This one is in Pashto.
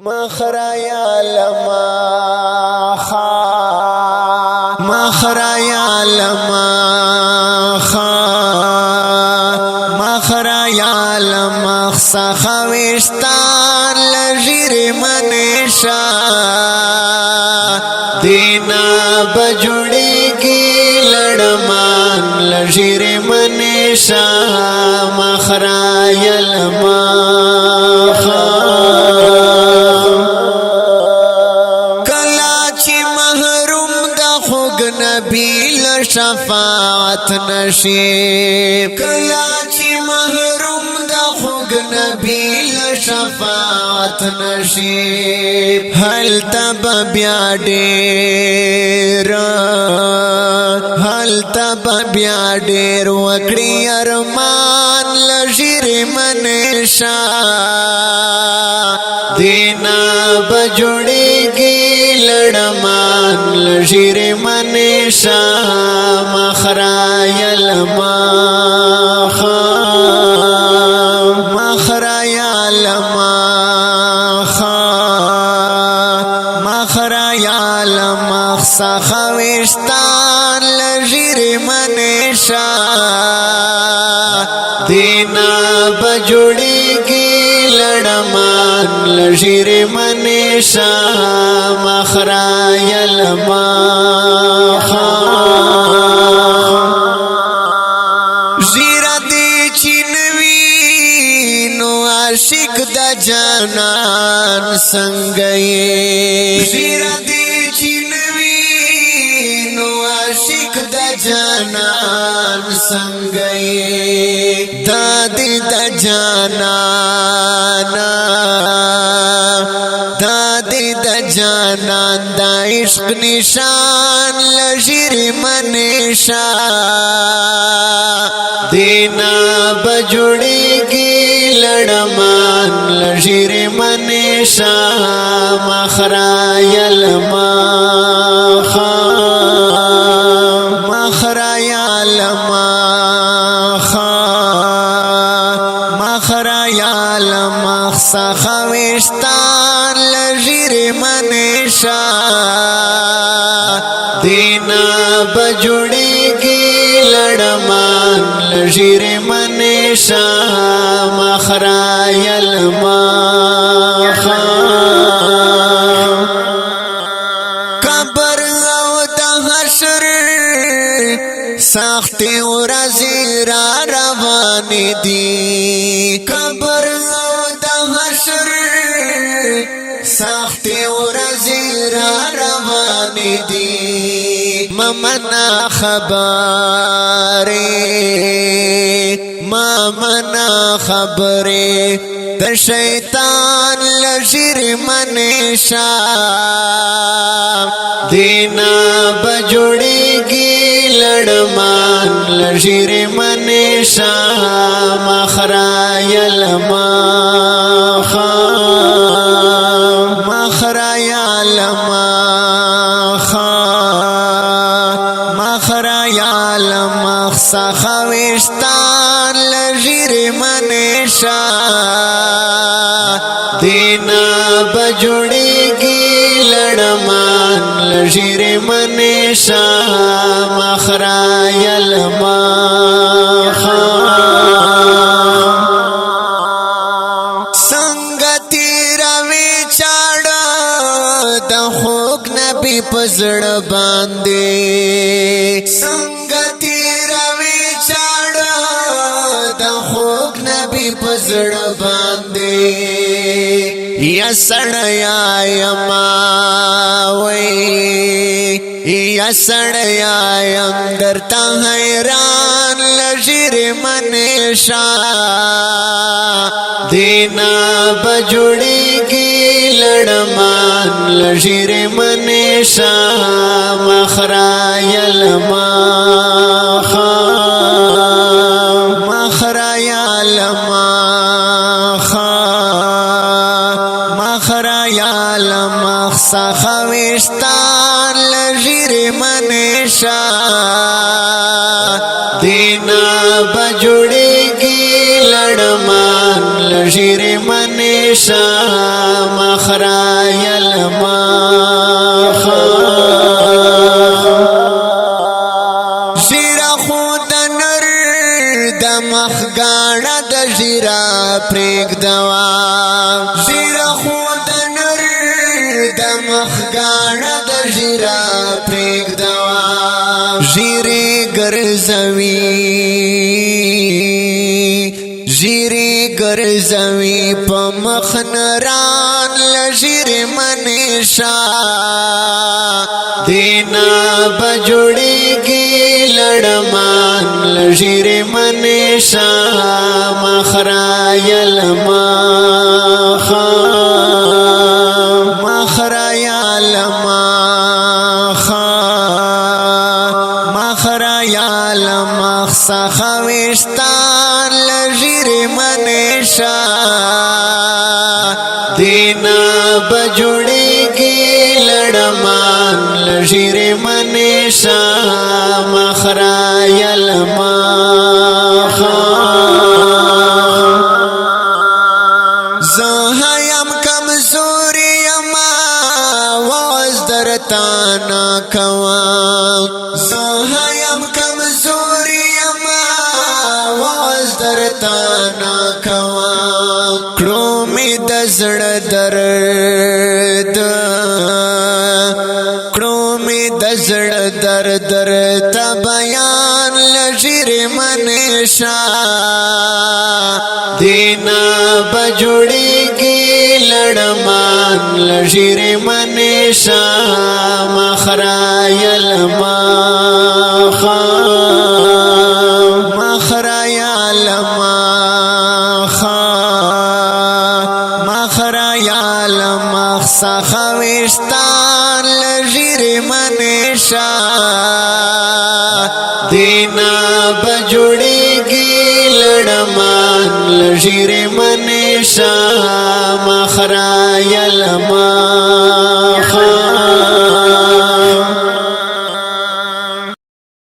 مخرا لما خا مخرا لما خا مخرا لما سخويستان لجير منشا دینا بجوڑی کی لڑمان لجیر منشا مخرا لما خا نبی لشفاعت نشیب کلا چی محروم دا خوگ نبی لشفاعت نشیب حل تب بیا دیر حل تب بیا دیر وکڑی ارمان لجیر منشا دینا بجوڑی گی لڑمان لجیر منشا مخرا لما خا مخرا لما خا مخرا لما سخويستان لجیر منشا دینا بجوڑی کی لڑمان لجیر منشا مخرا لما خا زیرا دی چینوی نو عاشق دا جانان سنگئی زیرا دی چینوی نو عاشق دا جانان سنگئی دادی دا جانانا دادی دا جانان دا عشق نشان لجیر منشا دینا بجوڑی گی لڑمان لجیر منشا مخرا لما خا مخرا لما خا مخرا لما سخويستان لجیر منشا دینا بجوڑی گی لڑمان لجیر منشا مخرا لما خا قبر او دا حشر سختی ورزی را روانی دی قبر او دا حشر سختی ورزی را روانی دی ممنا خبری ممنا خبری د شیطان لجیر منشا دینا بجوڑی گی لڑمان لجیر منشا مخرا لما خا مخرا لما خا مخرا لما سخويستان لجیر منشا دینا بجوڑی گی لڑمان لجیر منشا مخرا لما خا سنگتی روی چاڑا دا خوگ نبی پزڑ باندے سنگتی روی چاڑا دا خوگ نبی پزڑ باندے یا سڑیا یما وی یا سڑیا یم درتا حیران لجیر منشا دینا بجوڑی کی لڑمان لجیر منشا مخرا لما خا مخرا لما خا مخرا مخرا یا لمخ خوشتان لژیر منشا دینا بجوڑیگی لڑمان لژیر منشا مخرا یا لمخ ژیرا خود نر د مخ گاڼه د ژیرا پرېږدوا ژیرا خود نر د مخ گاڼه د ژیرا پرېږدوا ژیرې ګرځوي په مخ نران لژیرې منشا دینا بجوړیږي لړمان لژیرې منشا مخرا یا لمخ مخرا یا لمخ مخرا یا لمخ خوشتان لژیرې منشا دینا بجوړیږي لړمان لژیرې منشا مخرا یا لمخ زه یم کمزوري یما واز درته نه کوم زه یم کمزوري یما واز درته نه کوم کړو مې د زړه درد کړو مې د زړه درد درته بیان لژیرې منشا دینا بجوړیږي لړمان لژیرې منشا مخرا یا لمخ مخرا یا لمخ مخرا یا لمخ خوشتان لژیرې منشا دینا بجوړیږي لړمان لژیرې منشا مخرا یا لمخ